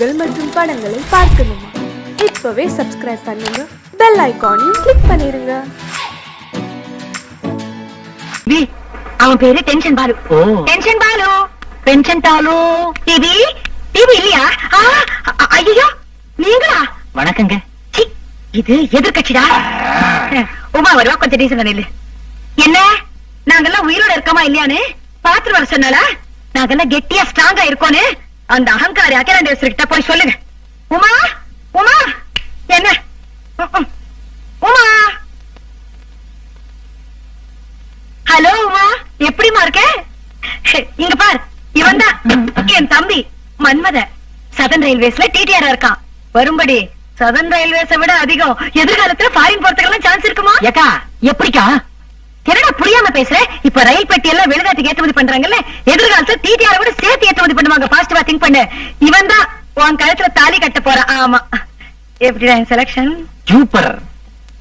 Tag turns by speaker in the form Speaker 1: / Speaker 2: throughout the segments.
Speaker 1: நிகழ்ச்சிகள் மற்றும் படங்களை பார்க்கணுமா? இப்பவே சப்ஸ்கிரைப் பண்ணுங்க, பெல் ஐகானையும் கிளிக் பண்ணிருங்க.
Speaker 2: அவன் பேரு tension Balu. Tension Balu, tension Balu. TV TV இல்லையா? ஐயோ நீங்களா?
Speaker 3: வணக்கங்க.
Speaker 2: இது எதிர்கட்சிடா. உமா வருவா, கொஞ்சம் டீசன் நில்லு. என்ன நாங்கெல்லாம் உயிரோட இருக்கமா இல்லையான்னு பாத்துட்டு வர சொன்னாலா? நாங்கெல்லாம் கெட்டியா ஸ்ட்ராங்கா இருக்கோன்னு அந்த அகங்காரி அகிலாண்டேஸ்வரி கிட்ட போய் சொல்லுங்க. உமா உமா என்ன உமா? ஹலோ உமா, எப்படிமா இருக்க? இங்க பார், இவன் தான் என் தம்பி மன்மத. சதன் ரயில்வேஸ்ல டிடிஆர் இருக்கான். வரும்படி. சதன் ரயில்வேஸை விட அதிகம் எதிர்காலத்துல ஃபாரின் போறதுக்கெல்லாம் சான்ஸ் இருக்குமா?
Speaker 3: ஏக்கா எப்படிக்கா?
Speaker 2: என்னடா புரியாம பேசுற? இப்ப ரயில் பெட்டி எல்லாம் வெளிநாட்டுக்கு ஏற்றுமதி பண்றாங்கல்ல, எதிர்காலத்துல டிடிஆர் விட சேர்த்து ஏற்றுமதி பண்ணுவாங்க. பாசிட்டிவா திங்க் பண்ணு. இவன் தான் உன் கழுத்துல தாலி கட்ட போறான். ஆமா, எப்படிடா செலக்ஷன்?
Speaker 3: சூப்பர்.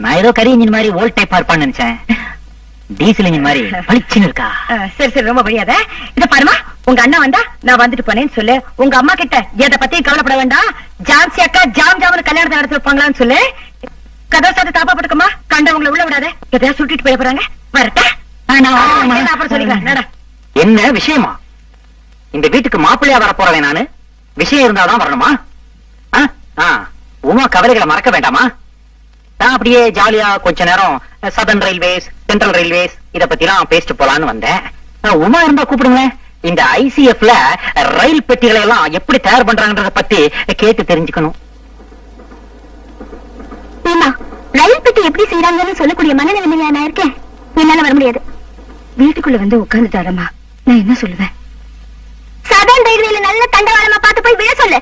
Speaker 3: நான் ஏதோ கரி இன்ஜின் மாதிரி ஓல்ட் டைப் பார்ப்பான்னு நினைச்சேன். டீசல் இன்ஜின் மாதிரி பளிச்சுன்னு இருக்கா.
Speaker 2: சரி சரி, ரொம்ப வழியாத. இத பாருமா, உங்க அண்ணா வந்தா நான் வந்துட்டு போனேன்னு சொல்லு. உங்க அம்மா கிட்ட எதை பத்தியும் கவலைப்பட வேண்டாம். ஜான்சி அக்கா ஜாம் ஜாமனு கல்யாணத்தை நடத்தி வைப்பாங்களான்னு சொல்லு. கதவை சாத்து தாப்பா போட்டுக்கமா, கண்டவங்களை உள்ள விடாத. எதையா சுட்டிட்டு போய் போறாங்க. வரட்டா? அப்புறம் சொல்லிக்கலாம்.
Speaker 3: என்ன விஷயமா? இந்த வீட்டுக்கு மாப்பிள்ளையா வர போறேன் நானு. விஷயம் இருந்தாதான் வரணுமா? உமா கவலைகளை மறக்க வேண்டாமா? நான் அப்படியே ஜாலியா கொஞ்ச நேரம் சதர்ன் ரயில்வேஸ், சென்ட்ரல் ரயில்வேஸ் இத பத்தி எல்லாம் பேசிட்டு போலான்னு வந்தேன். உமா இருந்தா கூப்பிடுங்க. இந்த ஐசிஎஃப்ல ரயில் பெட்டிகளை எல்லாம் எப்படி தயார் பண்றாங்கன்றத பத்தி கேட்டு தெரிஞ்சுக்கணும்.
Speaker 2: ரயில் பெட்டி எப்படி செய்யறாங்கன்னு சொல்லக்கூடிய மனநிலைமையா நான் இருக்கேன். என்னால வர முடியாது. வீட்டுக்குள்ள வந்து உட்கார்ந்துட்டாரம்மா, நான் என்ன சொல்லுவேன்? சதர்ன் ரயில்வேல நல்ல தண்டவாளமா பார்த்து போய் விழ சொல்லு.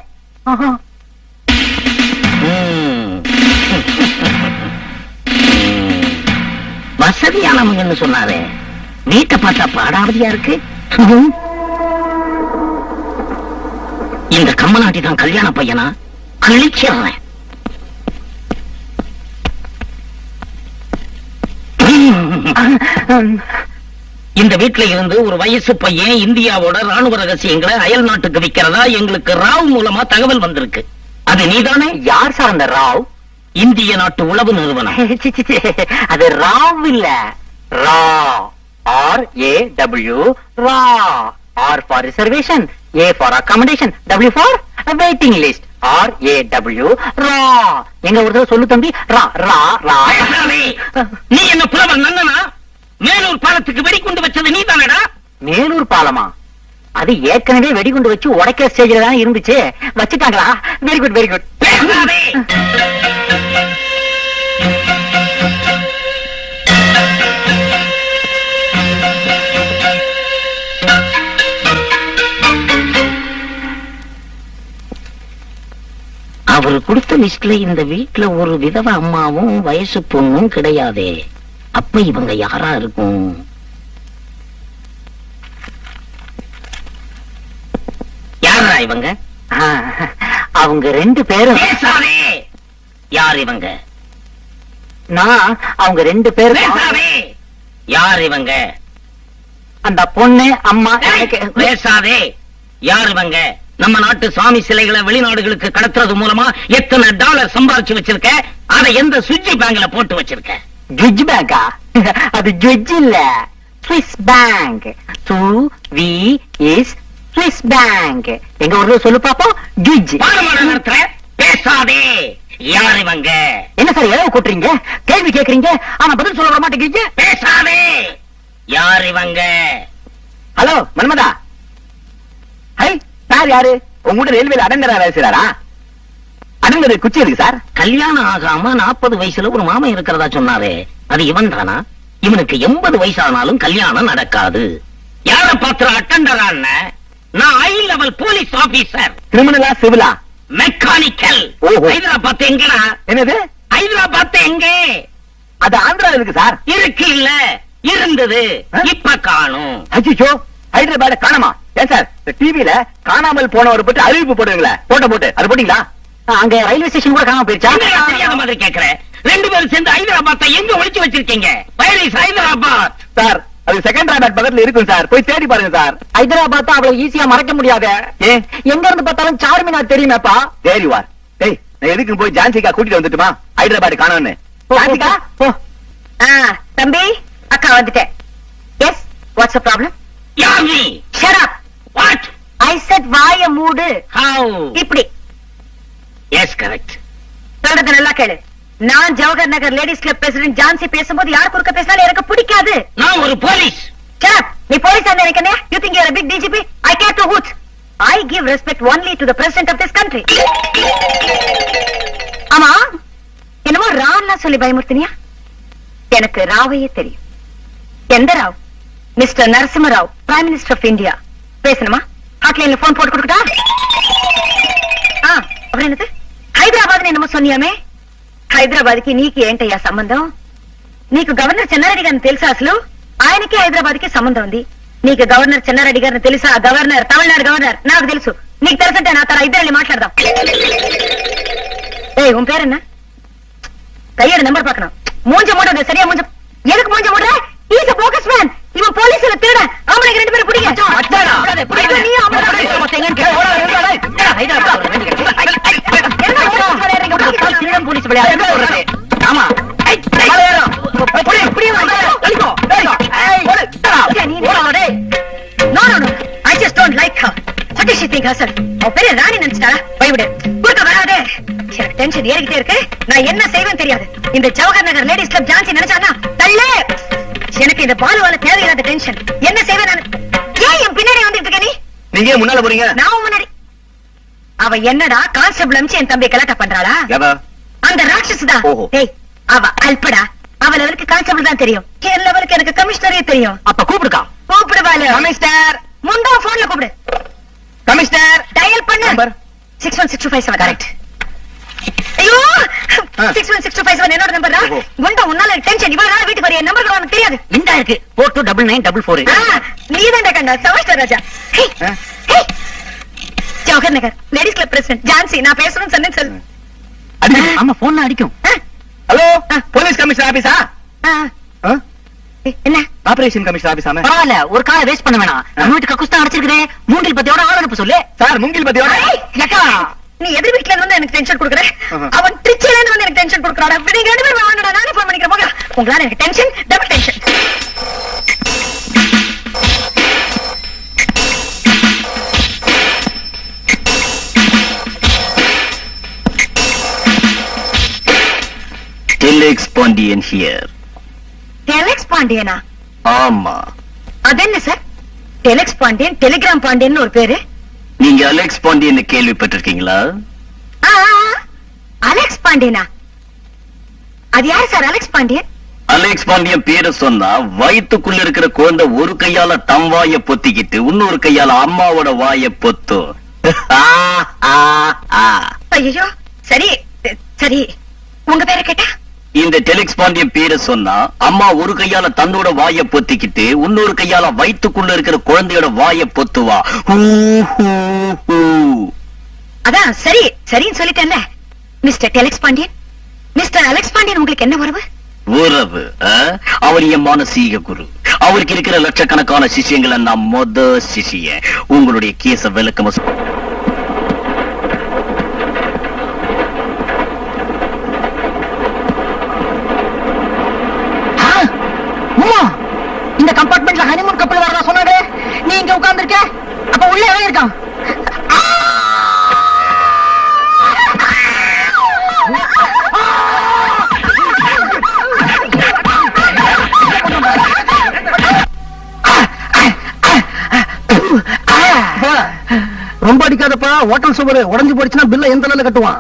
Speaker 3: வசதியானவங்கன்னு சொன்னாரே, வீட்டை பார்த்தா பாடாவதியா இருக்கு. இந்த கம்மநாட்டி தான் கல்யாண பையனா? கழிச்சிடுறேன். இந்த வீட்டுல இருந்து ஒரு வயசு பையன் இந்தியாவோட ராணுவ ரகசியங்களை அயல் நாட்டுக்கு விக்கிறதா எங்களுக்கு ராவ் மூலமா தகவல் வந்திருக்கு. அது நீதானே? யார் சார் அந்த ராவ்? இந்திய நாட்டு உளவு நிறுவனம். அது ராவ் இல்ல, ரா. RAW, raw. R for reservation, A for accommodation, W for waiting list. RAW, ரா. எங்க ஒரு தடவை சொல்லு தம்பி. ரா ரா ரா. நீ என்ன புலவர் நன்னனா? மேலூர் பாலத்துக்கு வெடிகுண்டு வச்சது நீ தானடா? மேலூர் பாலமா? அது ஏற்கனவே வெடிகுண்டு வச்சு உடைக்கிற ஸ்டேஜ்ல தான் இருந்துச்சு. வச்சுட்டாங்களா? Very good very good. அவர் கொடுத்த லிஸ்ட்ல இந்த வீட்டுல ஒரு விதவ அம்மாவும் வயசு பொண்ணும் கிடையாதே. அப்ப இவங்க யாரா இருக்கும்? யாரா இவங்க? அவங்க ரெண்டு பேரும். யார் இவங்க? நான் அவங்க ரெண்டு பேரும். யார் இவங்க? அந்த பொண்ணு அம்மா. பேசாதே. யார் இவங்க? நம்ம நாட்டு சுவாமி சிலைகளை வெளிநாடுகளுக்கு கடத்துறது மூலமா எத்தனை டாலர் சம்பாதிச்சு வச்சிருக்க? அதை எந்த சுவிட்ச் பேங்க்ல போட்டு வச்சிருக்க? ஜுஜ் பேங்கா? அது ஜுஜ் இல்ல, ஸ்விஸ் பேங்க். Swiss bank. எங்க ஒரு சொல்லு பாப்போம். ஜுஜ். பேசாதே. யார் இவங்க? என்ன சார் ஏதோ கூட்டுறீங்க? கேள்வி கேக்குறீங்க ஆனா பதில் சொல்ல மாட்டேங்கிறீங்க. பேசாதே. யார் இவங்க? ஹலோ மன்மதா. ஹை, சார் யாரு? உங்க ரயில்வேல அடங்கரா வேலை செய்றாரா? அடங்கரு குச்சி இருக்கு சார். கல்யாணம் ஆகாம 40 வயசுல ஒரு மாமன் இருக்கிறதா சொன்னாரே, அது இவன் தானா? இவனுக்கு 80 வயசானாலும் கல்யாணம் நடக்காது. யார பாத்திர அட்டண்டரான? நான் ஹை லெவல் போலீஸ் ஆபீசர். கிரிமினலா சிவிலா? மெக்கானிக்கல். ஹைதராபாத் எங்கடா? என்னது? ஹைதராபாத் எங்க? அது ஆந்திரால இருக்கு சார். இருக்கு இல்ல, இருந்தது, இப்ப காணும். அச்சோ, ஹைதராபாத் காணமா? ஏன் சார் டிவில காணாமல் போனவர் பற்றி அறிவிப்பு போடுவீங்களா? போட்டு அது போட்டீங்களா? அங்க ரயில்வே ஸ்டேஷன் கூட காணாம போயிருச்சா? தெரியாத மாதிரி கேக்குறேன். ரெண்டு பேரும் சேர்ந்து ஹைதராபாத் எங்க ஒளிச்சு வச்சிருக்கீங்க? ஹைதராபாத் சார் அது செகண்டராபாத் பக்கத்துல இருக்கும் சார், போய் தேடி பாருங்க சார். ஹைதராபாத் அவ்வளவு ஈஸியா மறக்க முடியாது. ஏன்? எங்க இருந்து பார்த்தாலும் சார்மினார் தெரியுமேப்பா. தேடி வா. டேய், நான் எதுக்கு போய் ஜான்சிகா கூட்டிட்டு வந்துட்டுமா? ஹைதராபாத் காணோன்னு. ஜான்சிகா போ.
Speaker 2: தம்பி, அக்கா வந்துட்டேன். Yes, what's the problem?
Speaker 3: யாமி
Speaker 2: shut up.
Speaker 3: What?
Speaker 2: I said வாய மூடு.
Speaker 3: ஹவ்?
Speaker 2: இப்படி
Speaker 3: எஸ், கரெக்ட்.
Speaker 2: சொல்றது நல்லா கேளு. நான் Jawahar Nagar ladies club president Jhansi பேசும்போது யார் குறுக்க பேசினாலும் எனக்கு பிடிக்காது.
Speaker 3: நான் ஒரு போலீஸ்.
Speaker 2: Shut. நீ போலீஸ் ஆன இருக்கனே? You think you're a big DGP? I care to hoot. I give respect only to the president of this country. ஆமா, என்னமோ ராவ்னா சொல்லி பயமுறுத்தினியா? எனக்கு ராவையே தெரியும். எந்த Rao? Mister Narasimha Rao, prime minister of India. பேசணுமா? ஹாட்லைன்ல போன் போட்டு கொடுக்கட்டா? அப்புறம் என்னது? హైదరాబాద్ என்னமோ சொன்னியாமே? హైదరాబాద్కి నీకు ఏంటయ్యా సంబంధం? నీకు గవర్నర్ చెన్నారెడ్డి గారిని తెలుసా? అసలు ఆయనకి హైదరాబాద్కి సంబంధం ఉంది. నీకు గవర్నర్ చెన్నారెడ్డి గారిని తెలుసా? గవర్నర్, తమిళనాడు గవర్నర్ నాకు తెలుసు. నీకు తెలుసంటే నా తర ఇద్దరు మాట్లాడదాం. ஏய், உன் பேர் என்ன? கையோட நம்பர் பார்க்கணும். மூஞ்ச மூட சரியா மூஞ்ச. எதுக்கு மூஞ்ச மூடுற? Is a bogus man. இவன் போலீஸ்ல தேட. ஆம்பளைங்க ரெண்டு பேரும் பிடிங்க. அச்சாடா. நீ ஆம்பளை போலீஸ் விளையாடு. ஆமா. No, no, no. I just don't like her. What does she think herself? அவ பெரிய ராணி நினைச்சிட்டா? போய்விடு. குறுக்க வராதே. எனக்கு டென்ஷன் ஏறிக்கிட்டே இருக்கு. நான் என்ன செய்வேன் தெரியாது. இந்த ஜவஹர் நகர் லேடிஸ் கிளப் ஜான்சி நினைச்சானா தள்ளே. எனக்கு இந்த பாலுவால தேவையில்லாத டென்ஷன். என்ன செய்வேன் நான்? ஏன் என் பின்னாடி வந்துட்டு இருக்க நீ?
Speaker 3: நீங்க முன்னால போறீங்க.
Speaker 2: நான் முன்னாடி. அவ என்னடா கான்ஸ்டபிள் அம்ச்சி என் தம்பி கலாட்டா பண்றாளா? அந்த ராட்சசுதான். டேய், அவ அல்படா. அவ லெவலுக்கு கான்ஸ்டபிள் தான் தெரியும். என் லெவலுக்கு எனக்கு கமிஷனரே தெரியும்.
Speaker 3: அப்ப கூப்பிடுக்கா.
Speaker 2: கூப்பிடுவாளு.
Speaker 3: கமிஷனர்.
Speaker 2: முண்டா போன்ல கூப்பிடு.
Speaker 3: கமிஷனர்.
Speaker 2: டயல் பண்ணு.
Speaker 3: Number
Speaker 2: 61627 correct. ஐயோ, 61627 என்னோட நம்பர் தான். முண்டா உன்னால டென்ஷன். இவ்வளவு நாள் வீட்டுக்கு வர என் நம்பர் உனக்கு தெரியாது.
Speaker 3: இந்தா இருக்கு. 429944.
Speaker 2: நீதான்டா கண்டா சமஸ்டர் Raja. Jawahar Nagar ladies club president Jhansi, நான் பேசணும்னு சொன்னேன் சொல்லு.
Speaker 3: ஆமா, போன்ல அடிக்கும். ஹலோ, போலீஸ் கமிஷனர் ஆபீஸா?
Speaker 2: என்ன
Speaker 3: ஆபரேஷன் கமிஷனர் ஆபீஸாமே?
Speaker 4: பரவாயில்ல, ஒரு கால வேஸ்ட் பண்ண வேணாம். நம்ம வீட்டு கக்குஸ்தான் அடிச்சிருக்கே. மூங்கில் பத்தியோட ஆள் அனுப்ப சொல்லு.
Speaker 3: சார், மூங்கில் பத்தியோட.
Speaker 2: ஏக்கா, நீ எதிர் வீட்ல இருந்து வந்து எனக்கு டென்ஷன் கொடுக்குற. அவன் திருச்சியில இருந்து வந்து எனக்கு டென்ஷன் கொடுக்குறாடா. நீங்க ரெண்டு பேரும் வாங்கடா, நானே போன் பண்ணிக்கிறேன் போங்க. உங்களால எனக்கு tension, double tension.
Speaker 3: Telex Pandian here.
Speaker 2: Telex பாண்டியனா?
Speaker 3: ஆமா.
Speaker 2: அது என்ன சார்? டெலெக்ஸ் பாண்டியன், டெலிகிராம் பாண்டியன் ஒரு பேரு.
Speaker 3: நீங்க அலெக்ஸ் பாண்டியன் கேள்விப்பட்டிருக்கீங்களா?
Speaker 2: அலெக்ஸ் பாண்டியனா? அது யாரு சார் அலெக்ஸ் பாண்டியன்?
Speaker 3: அலெக்ஸ் பாண்டியன் பேரை சொன்னா வயிற்றுக்குள்ள இருக்கிற குழந்தை ஒரு கையால தம் வாய பொத்திக்கிட்டு இன்னொரு கையால அம்மாவோட வாய பொத்தும்.
Speaker 2: ஐயோ, சரி சரி, உங்க பேரை கேட்டா?
Speaker 3: இந்த டெலெக்ஸ் பாண்டியன் பேரை சொன்னா அம்மா ஒரு கையால தன்னோட வாய பொத்திக்கிட்டு இன்னொரு கையால வயிற்றுக்குள்ள இருக்கிற குழந்தையோட வாய பொத்துவா.
Speaker 2: அதான் சரி சரின்னு சொல்லிட்டேன்ல. Mister telex Pandian, mister Alex Pandian உங்களுக்கு என்ன உறவு?
Speaker 3: உறவு? அவர் என் மானசீக குரு. அவருக்கு இருக்கிற லட்சக்கணக்கான சிஷியங்களை நான் மொத சிஷிய. உங்களுடைய கேச விளக்கமா
Speaker 4: இந்த கம்பார்ட்மெண்ட்ல ஹனிமூன் கப்பல் வரதா சொன்னாங்க. நீ இங்க உட்கார்ந்திருக்க. அப்ப உள்ள எவன் இருக்கான்?
Speaker 5: ரொம்ப அடிக்காதப்பா. ஹோட்டல் சுவர் உடஞ்சு போயிடுச்சுன்னா பில்ல எந்த நிலையில கட்டுவான்?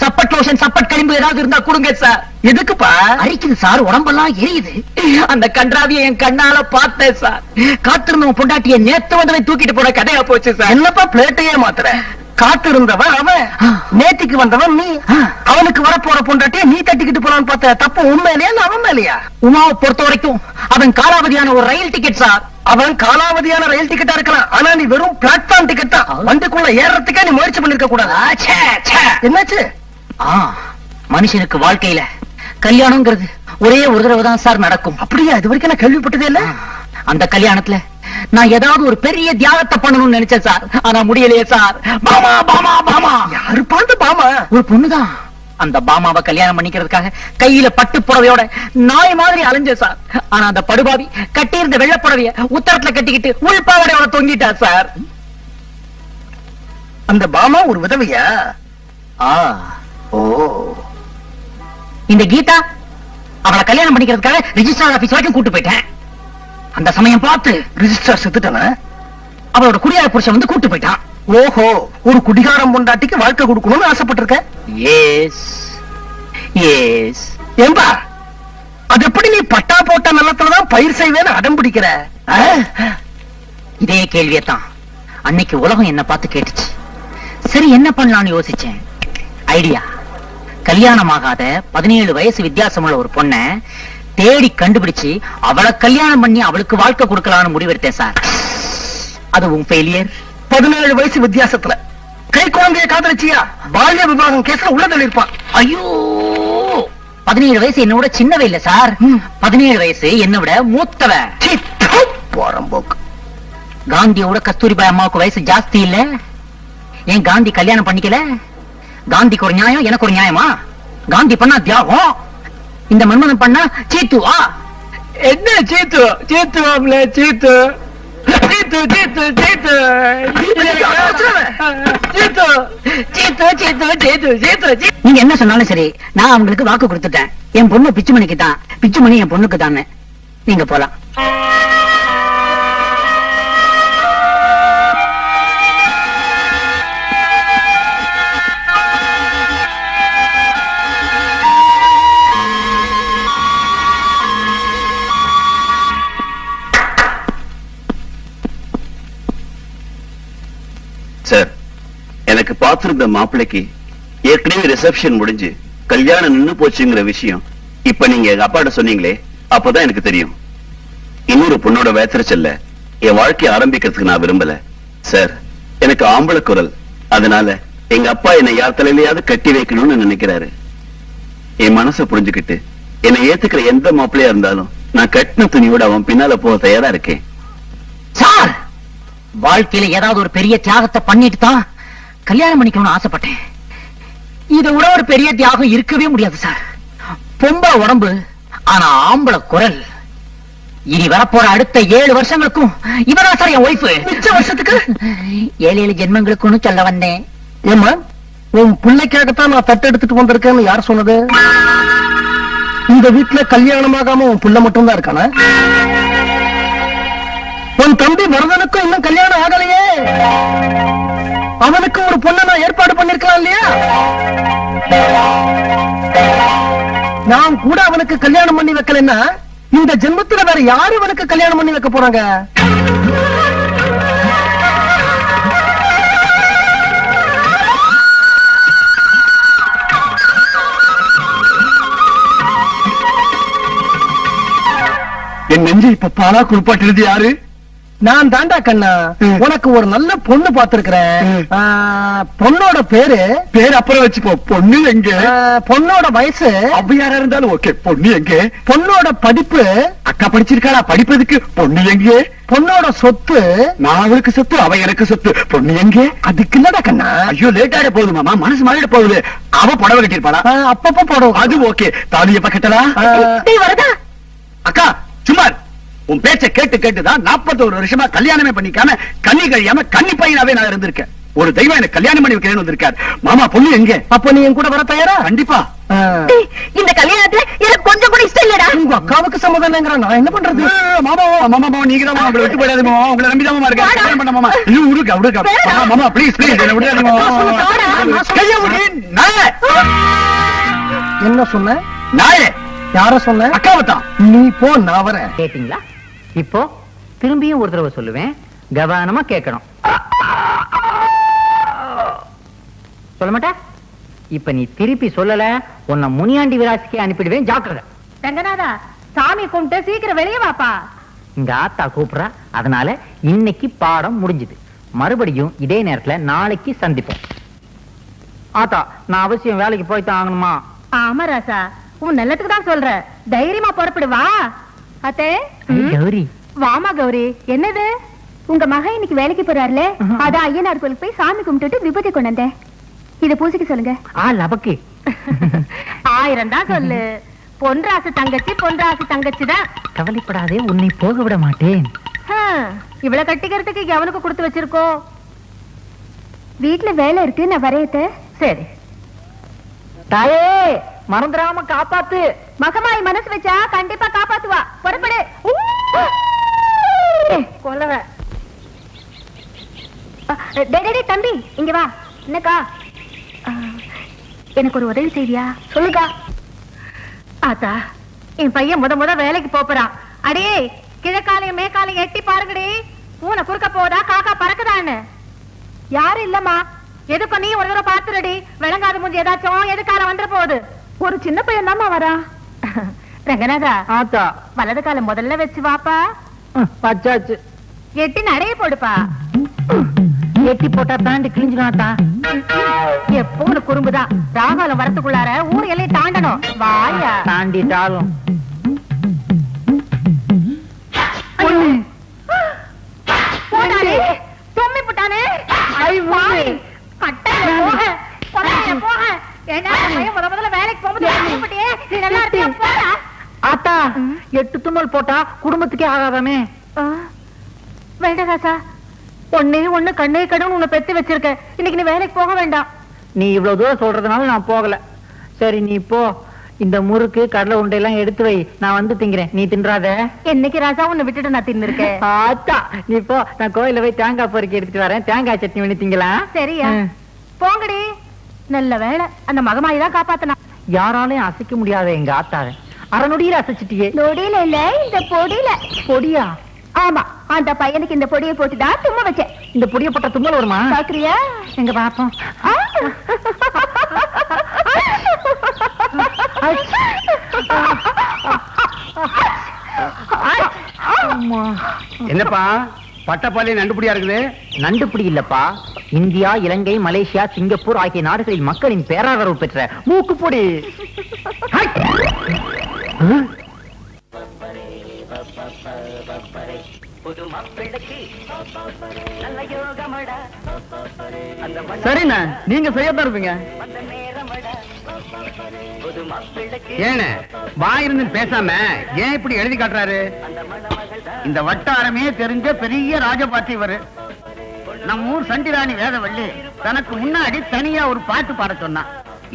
Speaker 4: சப்பட் லோஷன், சப்பட் களிம்பு ஏதாவது இருந்தா கொடுங்க சார்.
Speaker 5: எதுக்குப்பா?
Speaker 4: அரிக்குது சார், உடம்பெல்லாம் எரியுது. அந்த கன்றாவிய என் கண்ணால பார்த்தேன் சார். காத்திருந்தவன் பொண்டாட்டிய நேத்து வந்தவை தூக்கிட்டு போன கதையா போச்சு சார்.
Speaker 5: என்னப்பா பிளேட்டையே மாத்துற? காத்து இருந்தவன் அவன், நேத்திக்கு வந்தவன் நீ. அவனுக்கு வரப்போற பொண்டாட்டிய நீ தட்டிக்கிட்டு போலான்னு பார்த்த. தப்பு உண்மையிலேயா அவன் மேலையா?
Speaker 4: உமாவை பொறுத்த வரைக்கும் அவன் காலாவதியான ஒரு ரயில் டிக்கெட் சார்.
Speaker 5: அவன் காலாவதியான ரயில் டிக்கெட்டா இருக்கலாம். ஆனா நீ வெறும் பிளாட்ஃபார்ம் டிக்கெட் தான். வண்டிக்குள்ள ஏறறதுக்கே நீ முயற்சி பண்ணிருக்க கூடாது.
Speaker 4: ச்சே, ச்சே.
Speaker 5: என்னாச்சு?
Speaker 4: மனுஷனுக்கு வாழ்க்கையில கல்யாணம்ங்கிறது ஒரே ஒரு தடவை தான் சார் நடக்கும்.
Speaker 5: அப்படியா? இது வரைக்கும் நான் கேள்விப்பட்டதே இல்ல.
Speaker 4: அந்த கல்யாணத்துல நான் ஏதாவது ஒரு பெரிய தியாகத்தை பண்ணணும்னு நினைச்சேன் சார். ஆனா முடியலையே சார். பாமா பாமா பாமா.
Speaker 5: யாரு பாண்டு பாமா?
Speaker 4: ஒரு பொண்ணுதான். அந்த பாமாவை கல்யாணம் பண்ணிக்கிறதுக்காக கையில பட்டு புடவையோட நாய் மாதிரி அலைஞ்ச சார். ஆனா அந்த படுபாவி கட்டி இருந்த வெள்ளை புடவைய உத்தரத்துல கட்டிக்கிட்டு உள்பாவடையோட தொங்கிட்டா சார்.
Speaker 5: அந்த பாமா ஒரு விதவையா? ஓ,
Speaker 4: இந்த கீதா அவளை கல்யாணம் பண்ணிக்கிறதுக்காக ரிஜிஸ்டர் ஆபீஸ் வரைக்கும் கூட்டு போயிட்டேன். அந்த சமயம் பார்த்து
Speaker 5: ரிஜிஸ்டர் செத்துட்டான?
Speaker 4: அவளோட குடியார புருஷன் வந்து கூட்டு போயிட்டான்.
Speaker 5: ஓஹோ, ஒரு குடிகாரம் பொண்டாட்டிக்கு வாழ்க்கை கொடுக்கணும்னு ஆசைப்பட்டிருக்க.
Speaker 4: S S.
Speaker 5: ஏம்பா, அது எப்படி நீ பட்டா போட்ட நிலத்துலதான் பயிர் செய்வேன்னு அடம் பிடிக்கிற?
Speaker 4: இதே கேள்வியத்தான் அன்னைக்கு உலகம் என்ன பார்த்து கேட்டுச்சு. சரி என்ன பண்ணலாம்னு யோசிச்சேன். ஐடியா, கல்யாணம் ஆகாத 17 வயசு வித்தியாசமுள்ள ஒரு பொண்ண தேடி கண்டுபிடிச்சு அவளை கல்யாணம் பண்ணி அவளுக்கு வாழ்க்கை கொடுக்கலாம்னு முடிவெடுத்தேன் சார். அதுவும் ஃபெயிலியர்.
Speaker 5: 17 வயசு வித்தியாசத்துல கை குழந்தைய காதலிச்சியா? பால்ய விவாகம் கேஸ்ல உள்ள தள்ளிருப்பான்.
Speaker 4: ஐயோ, 17 வயசு என்ன விட சின்னவ இல்ல சார். 17 வயசு என்ன விட மூத்தவ.
Speaker 5: போறம்போக்கு.
Speaker 4: காந்தியோட கஸ்தூரிபாய் அம்மாவுக்கு வயசு ஜாஸ்தி இல்ல. ஏன் காந்தி கல்யாணம் பண்ணிக்கல? காந்திக்கு ஒரு நியாயம், எனக்கு ஒரு நியாயமா? காந்தி பண்ணா தியாகம், இந்த மன்மதன் பண்ணா சீத்துவா? என்ன சீத்து சீத்துவாம்ல சீத்து சீத்து சீத்து சீத்து சீத்து சீத்து சீத்து சீத்து சீத்து. நீங்க என்ன சொன்னாலும் சரி, நான் அவங்களுக்கு வாக்கு கொடுத்துட்டேன். என் பொண்ணு பிச்சுமணிக்கு தான், பிச்சுமணி என் பொண்ணுக்கு தானே. நீங்க போலாம்.
Speaker 6: சார், எனக்கு பார்த்திருந்த மாப்பிள்ளைக்கு ஏற்கனவே ரிசப்ஷன் முடிஞ்சு கல்யாணம் நின்னு போச்சுங்கிற விஷயம் இப்ப நீங்க எங்க அப்பாட்ட சொன்னீங்களே, அப்பதான் எனக்கு தெரியும். இன்னொரு பொண்ணோட வேத்திரச்சல்ல என் வாழ்க்கையை ஆரம்பிக்கிறதுக்கு நான் விரும்பல சார். எனக்கு ஆம்பளை குரல், அதனால எங்க அப்பா என்னை யார் தலையிலையாவது கட்டி வைக்கணும்னு நினைக்கிறாரு. என் மனசை புரிஞ்சுக்கிட்டு என்னை ஏத்துக்கிற எந்த மாப்பிள்ளையா இருந்தாலும் நான் கட்டின துணியோட அவன் பின்னால போக தயாரா இருக்கேன்.
Speaker 4: சார், வாழ்க்கையில ஏதாவது ஒரு பெரிய தியாகத்தை பண்ணிட்டு தான் கல்யாணம் பண்ணிக்கணும்னு ஆசைப்பட்டேன். இதை விட ஒரு பெரிய தியாகம் இருக்கவே முடியாது சார். பொம்பளை உடம்பு, ஆனா ஆம்பளை குரல். இனி வரப்போற அடுத்த 7 வருஷங்களுக்கும் இவதான் சார் என் ஒய்ஃப். மிச்ச வருஷத்துக்கு 7 ஜென்மங்களுக்குன்னு சொல்ல வந்தேன்.
Speaker 5: ஏமா, உன் பிள்ளைக்காகத்தான் நான் தட்டு எடுத்துட்டு வந்திருக்கேன்னு யார் சொன்னது? இந்த வீட்டுல கல்யாணமாகாம உன் பிள்ளை மட்டும் தான் இருக்கானா? உன் தம்பி வரதனுக்கும் இன்னும் கல்யாணம் ஆகலையே. அவனுக்கு ஒரு பொண்ணை நான் ஏற்பாடு பண்ணிருக்கலாம் இல்லையா? நான் கூட அவனுக்கு கல்யாணம் பண்ணி வைக்கலன்னா இந்த ஜென்மத்துல வேற யாரு அவனுக்கு கல்யாணம் பண்ணி வைக்க போறாங்க?
Speaker 6: என் நெஞ்சு இப்ப பாலா குறிப்பாட்டிருது யாரு?
Speaker 5: நான் தாண்டா கண்ணா. உனக்கு ஒரு நல்ல பொண்ணு பாத்துருக்கிறேன். பொண்ணோட பேரு
Speaker 6: அப்புறம் வச்சுப்போ. பொண்ணு எங்க?
Speaker 5: பொண்ணோட வயசு
Speaker 6: யாரா இருந்தாலும் ஓகே. பொண்ணு எங்க?
Speaker 5: பொண்ணோட படிப்பு
Speaker 6: அக்கா படிச்சிருக்காளா? படிப்பதுக்கு பொண்ணு எங்க?
Speaker 5: பொண்ணோட சொத்து
Speaker 6: நான் அவளுக்கு சொத்து, அவ எனக்கு சொத்து. பொண்ணு எங்க?
Speaker 5: அதுக்கு இல்லடா கண்ணா.
Speaker 6: ஐயோ, லேட் ஆயிட போகுது மாமா, மனசு மாறிட போகுது. அவ புடவை கட்டிருப்பாளா?
Speaker 5: அப்பப்ப போடும்.
Speaker 6: அது ஓகே. தாலிய பக்கத்தலா?
Speaker 4: வரதா
Speaker 6: அக்கா சும்மா உன் பேச்ச கேட்டு கேட்டுதான் 41 வருஷமா கல்யாணமே பண்ணிக்காம கண்ணி கழியாம கன்னி பையனாவே நான் இருந்திருக்கேன். ஒரு தெய்வம் எனக்கு கல்யாணம் பண்ணி வைக்கிறேன்னு வந்திருக்காரு. மாமா, பொண்ணு எங்க?
Speaker 5: அப்ப நீ என் கூட வர தயாரா?
Speaker 6: கண்டிப்பா.
Speaker 2: இந்த கல்யாணத்துல எனக்கு கொஞ்சம் கூட இஷ்டம் இல்லடா.
Speaker 5: உங்க அக்காவுக்கு சம்மதம், நான் என்ன பண்றது?
Speaker 6: மாமா மாமா நீங்க தான் உங்களை விட்டு போயிடாது மாமா. உங்களை நம்பிதான் மாமா இருக்கேன். கல்யாணம் பண்ண மாமா. இன்னும் விடுங்க விடுங்க மாமா, ப்ளீஸ் ப்ளீஸ் என்ன விடாதீங்க மாமா.
Speaker 5: என்ன சொன்ன?
Speaker 6: நாயே
Speaker 5: யார சொன்ன?
Speaker 6: அக்காவத்தான்.
Speaker 5: நீ போ, நான் வரேன்.
Speaker 4: கேட்டீங்களா? இப்போ திரும்பியும் ஒரு தடவை சொல்லுவேன், கவனமா கேட்கணும். சொல்ல மாட்டேன். இப்ப நீ திருப்பி சொல்லல, உன்னை முனியாண்டி விராசிக்கு அனுப்பிடுவேன், ஜாக்கிரதை.
Speaker 2: ரங்கநாதா, சாமி கும்பிட்டு சீக்கிரம் வெளியே வாப்பா.
Speaker 4: இங்க ஆத்தா கூப்பிடுறா, அதனால இன்னைக்கு பாடம் முடிஞ்சது. மறுபடியும் இதே நேரத்துல நாளைக்கு சந்திப்போம். ஆத்தா, நான் அவசியம் வேலைக்கு போய்தான் ஆகணுமா?
Speaker 2: ஆமா ராசா, உன் நல்லதுக்கு தான் சொல்ற. தைரியமா புறப்படு வா. அத்தே
Speaker 4: கௌரி,
Speaker 2: வாமா கௌரி. என்னது? உங்க மகன் இன்னைக்கு வேலைக்கு போறாருல, அதான் ஐயனார் கோயிலுக்கு போய் சாமி கும்பிட்டுட்டு விபூதி கொண்டு வந்தேன். இத பூசிக்க சொல்லுங்க.
Speaker 4: லபக்கு
Speaker 2: 1000 தான் சொல்லு. பொன்ராசு தங்கச்சி தான்.
Speaker 4: கவலைப்படாதே, உன்னை போக விட மாட்டேன்.
Speaker 2: இவ்வளவு கட்டிக்கிறதுக்கு எவனுக்கு கொடுத்து வச்சிருக்கோம்? வீட்டுல வேலை இருக்கு, நான் வரையத்த. சரி.
Speaker 4: தாயே, மறந்துடாம காப்பாத்து.
Speaker 2: மகமாய் மனசு வச்சா கண்டிப்பா காப்பாத்துவா. புறப்படு. கொல்லவ. தம்பி இங்க வா. என்னக்கா? எனக்கு ஒரு உதவி செய்வியா? சொல்லுக்கா. ஆத்தா, என் பையன் முத வேலைக்கு போறான். அடே, கிழக்காலையும் மேக்காலையும் எட்டி பாருங்கடி. பூனை குறுக்க போதா காக்கா பறக்குதான்னு. யாரும் இல்லம்மா. எதுக்கு நீ ஒரு தடவை பாத்துறடி. விளங்காத முடிஞ்சு ஏதாச்சும் எதுக்கால வந்துட போகுது. ஒரு சின்ன பையன் தாமா வரா. ரங்கநாதா,
Speaker 4: ஆத்தா,
Speaker 2: வலது காலம் முதல்ல வச்சு வாப்பா.
Speaker 4: பச்சாச்சு.
Speaker 2: எட்டி நடைய போடுப்பா.
Speaker 4: எட்டி போட்டா பேண்ட் கிழிஞ்சிடாத்தா.
Speaker 2: எப்போ ஒரு குறும்புதான். ராகாலம் வரத்துக்குள்ளார ஊர் எல்லை தாண்டணும். வாயா.
Speaker 4: தாண்டிட்டாலும்
Speaker 2: போடானே, தும்மி போட்டானே. கட்டையில போக, கொல்லையில போக. ஏன்னா பையன் முதல்ல வேலைக்கு போகும்போது நீ நல்லா இருக்கியா? போடா.
Speaker 4: ஆத்தா, 8 தும்மல் போட்டா குடும்பத்துக்கே ஆகாதாமே.
Speaker 2: வேண்டாம் ராசா. ஒண்ணு கண்ணே கடன் உன்னை பெத்து வச்சிருக்க. இன்னைக்கு நீ வேலைக்கு போக வேண்டாம்.
Speaker 4: நீ இவ்வளவு தூரம் சொல்றதுனால நான் போகல. சரி, நீ போ. இந்த முறுக்கு கடலை உண்டையெல்லாம் எடுத்து வை, நான் வந்து திங்கிறேன். நீ தின்றாத.
Speaker 2: என்னைக்கு ராசா உன்னை விட்டுட்டு நான் தின்னு இருக்கேன்.
Speaker 4: ஆத்தா, நீ போ. நான் கோயில போய் தேங்காய் பொறுக்கி எடுத்துட்டு வரேன். தேங்காய் சட்னி பண்ணி திங்கலாம்.
Speaker 2: சரியா? போங்கடி. நல்ல வேலை, அந்த மகமாயி தான் காப்பாத்தனா.
Speaker 4: யாராலையும் அசைக்க முடியாத எங்க ஆத்தாவை அரை நொடியில அசைச்சிட்டியே.
Speaker 2: நொடியில இல்ல, இந்த பொடியில.
Speaker 4: பொடியா?
Speaker 2: ஆமா, அந்த பையனுக்கு இந்த பொடியை போட்டுதான் தும்ம வச்சேன்.
Speaker 4: இந்த பொடியை போட்ட தும்மல் வருமா?
Speaker 2: பாக்குறியா?
Speaker 4: எங்க பாப்போம்.
Speaker 5: என்னப்பா பட்டப்பாலையும் நண்டுபடியா இருக்குது?
Speaker 4: நண்டுபிடி இல்லப்பா, இந்தியா, இலங்கை, மலேசியா, சிங்கப்பூர் ஆகிய நாடுகளில் மக்களின் பேராதரவு பெற்ற மூக்குப்பொடி.
Speaker 5: சரிண்ணா, நீங்க செய்யத்தான் இருப்பீங்க. ஏன்னு வாயிருந்து பேசாம ஏன் இப்படி எழுதி காட்டுறாரு? இந்த வட்டாரமே தெரிஞ்ச பெரிய ராஜபாட்டி இவரு. நம்ம ஊர் சண்டிராணி வேதவள்ளி தனக்கு முன்னாடி தனியா ஒரு பாட்டு பாட சொன்னா.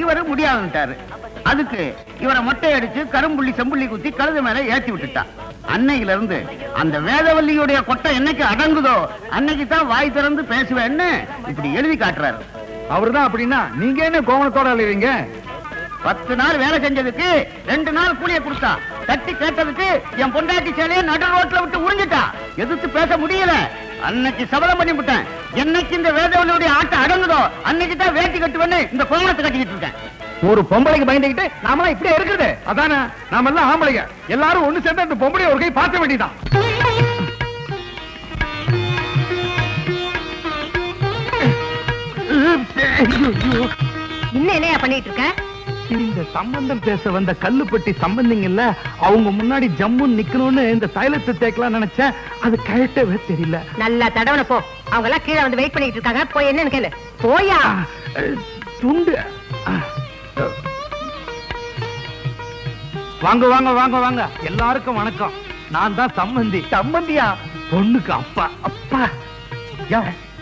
Speaker 5: இவரு முடியாதுட்டாரு. அதுக்கு இவரை மொட்டை அடிச்சு கரும்புள்ளி செம்புள்ளி குத்தி கழுது மேல ஏற்றி விட்டுட்டா. அன்னையில இருந்து அந்த வேதவல்லியுடைய கொட்டை என்னைக்கு அடங்குதோ அன்னைக்கு தான் வாய் திறந்து பேசுவேன்னு இப்படி எழுதி காட்டுறாரு. அவருதான் அப்படின்னா நீங்க என்ன கோவணத்தோட எழுதுவீங்க? 10 நாள் வேலை செஞ்சதுக்கு 2 நாள் கூலிய கொடுத்தா. தட்டி கேட்டதுக்கு என் பொண்டாட்டி சேலையை நடு ரோட்ல விட்டு உறிஞ்சிட்டா. எதிர்த்து பேச முடியல. அன்னைக்கு சபலம் பண்ணி விட்டேன். என்னைக்கு இந்த வேதவல்லியுடைய ஆட்டம் அடங்குதோ அன்னைக்கு தான் வேட்டி கட்டுவேன்னு இந்த கோவணத்தை கட்டிக்கிட்டு இருக்கேன். ஒரு பொம்பளைக்கு பயந்துகிட்டு நாமெல்லாம் இப்படியே இருக்குது. அதானே, நாம எல்லாம் ஆம்பளைங்க. எல்லாரும் ஒண்ணு சேர்ந்து அந்த பொம்பளைய ஒரு கை பார்க்க வேண்டியதான்.
Speaker 2: இன்னும் என்னையா பண்ணிட்டு இருக்க?
Speaker 5: இந்த சம்பந்தம் பேச வந்த கல்லுப்பட்டி சம்பந்திங்கல்ல, அவங்க முன்னாடி ஜம்முன்னு நிக்கணும்னு இந்த தைலத்தை தேக்கலாம் நினைச்சேன். அது கரெக்டாவே தெரியல.
Speaker 2: நல்லா தடவன போ. அவங்க எல்லாம் கீழே வந்து வெயிட் பண்ணிட்டு இருக்காங்க. போய் என்னன்னு கேளு. போயா.
Speaker 5: துண்டு. வாங்க வாங்க வாங்க வாங்க, எல்லாருக்கும் வணக்கம். நான் தான் சம்பந்தி. சம்பந்தியா? பொண்ணுக்கு அப்பா. அப்பா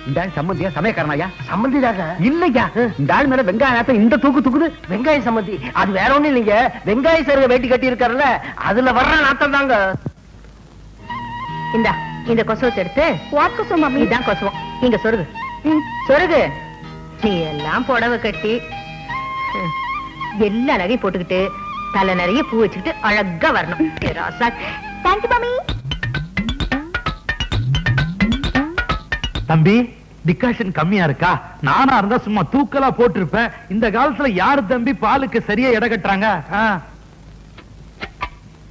Speaker 5: இந்த சம்பந்தியா சமயக்காரனாயா? சம்பந்திதாக இல்லையா? இந்த ஆள் மேல வெங்காயம் இந்த தூக்கு தூக்குது. வெங்காய சம்பந்தி அது வேற ஒண்ணும் இல்லைங்க. வெங்காய சருக வேட்டி கட்டி இருக்காருல்ல, அதுல வர்ற நாட்டம் தாங்க.
Speaker 2: இந்தா இந்த கொசுவத்தை எடுத்து. வாட் கொசு மம்மி? இதான் கொசுவம். இங்க சொருகு. சொருகு. நீ எல்லாம் புடவை கட்டி எல்லா நகையும் போட்டுக்கிட்டு தலை நிறைய பூ வச்சுக்கிட்டு அழகா வரணும். Thank you mummy.
Speaker 5: தம்பி, டிகாஷன் கம்மியா இருக்கா? நானா இருந்தா சும்மா தூக்கலா போட்டிருப்பேன். இந்த காலத்துல யாரு தம்பி பாலுக்கு சரியா எடை கட்டுறாங்க?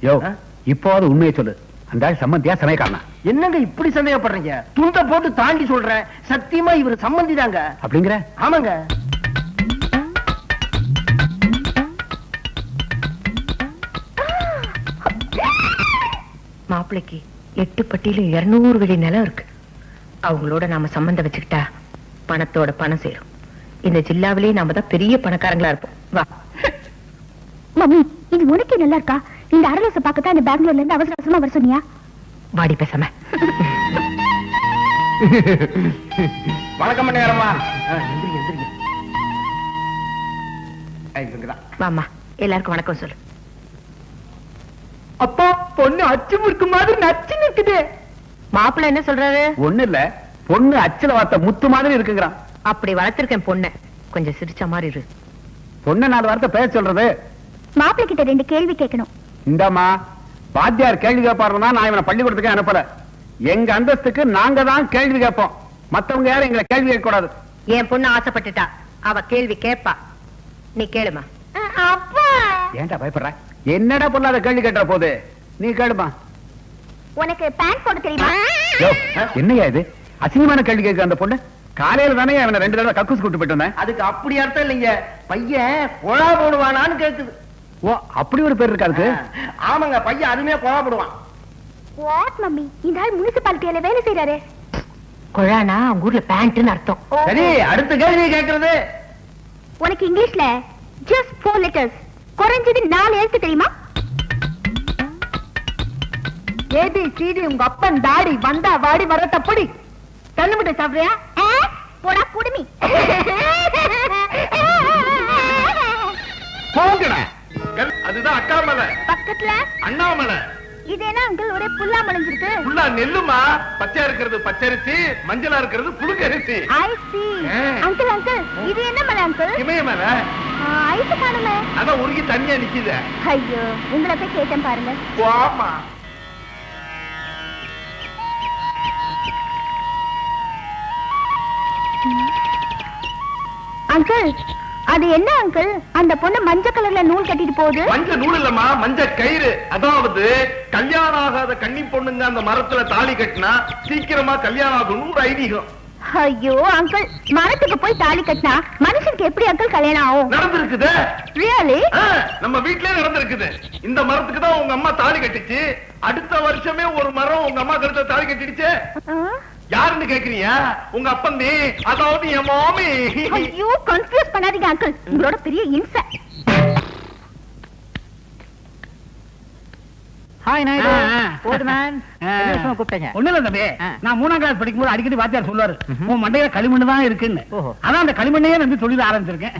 Speaker 5: யோ, இப்போது உண்மையை சொல்லு. அந்த சம்பந்தியா சமயக்காரனா? என்னங்க இப்படி சந்தேகப்படுறீங்க? துண்ட போட்டு தாண்டி சொல்றேன். சத்தியமா இவர் சம்பந்தி தாங்க. அப்படிங்கிற? ஆமாங்க.
Speaker 2: மாப்பிள்ளைக்கு 8 பட்டியில 200 வெளி நிலம் இருக்கு. அவங்களோட நாம சம்பந்தம் வச்சுக்கிட்டா பணத்தோட பணம் சேரும். இந்த ஜில்லாவிலேயே நாம தான் பெரிய பணக்காரங்களா இருப்போம். வா.
Speaker 7: மம்மி, இது உனக்கே நல்லா இருக்கா? இந்த அரளச பார்க்கத்தான் இந்த பெங்களூர்ல இருந்து அவசர அவசரமா வர சொன்னியா?
Speaker 2: வாடி பேசாம.
Speaker 5: வணக்கம் நேரமா.
Speaker 2: வாமா, எல்லாருக்கும் வணக்கம் சொல்லு.
Speaker 5: அப்பா, பொண்ணு அச்சு முறுக்கு மாதிரி நச்சு நிக்குது.
Speaker 2: மாப்பிள்ளை என்ன சொல்றாரு?
Speaker 5: ஒண்ணு இல்ல, பொண்ணு அச்சுல வார்த்தை முத்து மாதிரி இருக்குங்கிறான்.
Speaker 2: அப்படி வளர்த்திருக்கேன் பொண்ணு, கொஞ்சம் சிரிச்ச மாதிரி இரு.
Speaker 5: பொண்ணு 4 வார்த்தை பேச சொல்றது.
Speaker 7: மாப்பிள்ளை கிட்ட 2 கேள்வி கேட்கணும்.
Speaker 5: இந்தாமா, வாத்தியார் கேள்வி கேட்பாருன்னா நான் இவனை பள்ளிக்கூடத்துக்கு அனுப்பல. எங்க அந்தஸ்துக்கு நாங்க தான் கேள்வி கேட்போம், மத்தவங்க யாரும் எங்களை கேள்வி கேட்க கூடாது.
Speaker 2: என் பொண்ணு ஆசைப்பட்டுட்டா, அவ கேள்வி கேட்பா. நீ கேளுமா.
Speaker 7: அப்பா,
Speaker 5: ஏன்டா பயப்படுற? என்னடா பொண்ணாத கேள்வி கேட்டா போது, நீ கேளுமா.
Speaker 7: உனக்கு பேண்ட் போட தெரியுமா?
Speaker 5: என்னையா இது அசிங்கமான கேள்வி கேட்க? அந்த பொண்ணு காலையில தானே அவனை 2 தடவை கக்கூஸ் கூட்டு போயிட்டு வந்தேன்.
Speaker 3: அதுக்கு அப்படி அர்த்தம் இல்லைங்க, பையன் குழா போடுவானான்னு கேக்குது.
Speaker 5: ஓ, அப்படி ஒரு பேர் இருக்காது.
Speaker 3: ஆமாங்க, பையன் அதுமே குழா போடுவான்.
Speaker 7: வாட் மம்மி, இந்த ஆள் முனிசிபாலிட்டியில வேலை செய்யறாரு.
Speaker 2: கொழானா அவங்க ஊர்ல பேண்ட்னு அர்த்தம்.
Speaker 3: சரி, அடுத்த கேள்வி கேட்கறது.
Speaker 7: உனக்கு இங்கிலீஷ்ல just 4 letters, குறைஞ்சது 4 எழுத்து தெரியுமா?
Speaker 2: ஏபி சிடி உங்க அப்பன் தாடி வந்தா வாடி வர தப்படி. தண்ணி முட்டை சாப்பிடுறியா?
Speaker 7: போடா குடுமி.
Speaker 5: போங்கடா. அதுதான் அக்கா மலை,
Speaker 7: பக்கத்துல
Speaker 5: அண்ணாமலை.
Speaker 7: இது என்ன அங்கிள் ஒரே புல்லா முளைஞ்சிருக்கு?
Speaker 5: ஃபுல்லா நெல்லுமா, பச்சையா இருக்கிறது பச்சரிசி, மஞ்சளா இருக்கிறது புழுங்கரிசி.
Speaker 7: I see. அங்கிள் அங்கிள், இது என்ன மலை அங்கிள்?
Speaker 5: இமயமலை.
Speaker 7: ஐஸ் காணுமே.
Speaker 5: அதான் உருகி தண்ணியா நிக்குது.
Speaker 7: ஐயோ, உங்களை போய் கேட்டேன் பாருங்க.
Speaker 5: வாமா.
Speaker 7: அங்கிள், அது என்ன அங்கிள்? அந்த பொண்ணு மஞ்சள் கலர்ல நூல் கட்டிட்டு போகுது.
Speaker 5: மஞ்ச நூல் இல்லம்மா, மஞ்ச கயிறு. அதாவது கல்யாணம் ஆகாத கன்னி பொண்ணுங்க அந்த மரத்துல தாலி கட்டினா சீக்கிரமா கல்யாணம் ஆகணும் ஒரு ஐதீகம்.
Speaker 7: ஐயோ அங்கிள், மரத்துக்கு போய் தாலி கட்டினா மனுஷனுக்கு எப்படி அங்கிள் கல்யாணம் ஆகும்?
Speaker 5: நடந்திருக்குது.
Speaker 7: ரியலி?
Speaker 5: நம்ம வீட்லயே நடந்திருக்குது. இந்த மரத்துக்கு தான் உங்க அம்மா தாலி கட்டிச்சு. அடுத்த வருஷமே ஒரு மரம் உங்க அம்மா கழுத்துல தாலி கட்டிடுச்சு. யாருன்னு கேக்குறீங்க? உங்க அப்பந்தி, அதாவது என் மாமி.
Speaker 7: ஐயோ, கன்ஃபியூஸ் பண்ணாதீங்க அங்கிள், உங்களோட பெரிய இன்சை.
Speaker 4: ஹாய் நாயுடு. ஓல்ட் மேன், என்ன கூப்பிட்டீங்க?
Speaker 5: ஒண்ணு இல்ல தம்பி, நான் 3ஆம் கிளாஸ் படிக்கும்போது அடிக்கடி வாத்தியார் சொல்லுவாரு, உன் மண்டையில களிமண்ணு தான் இருக்குன்னு. அதான் அந்த களிமண்ணையே வந்து தொழில் ஆரம்பிச்சிருக்கேன்.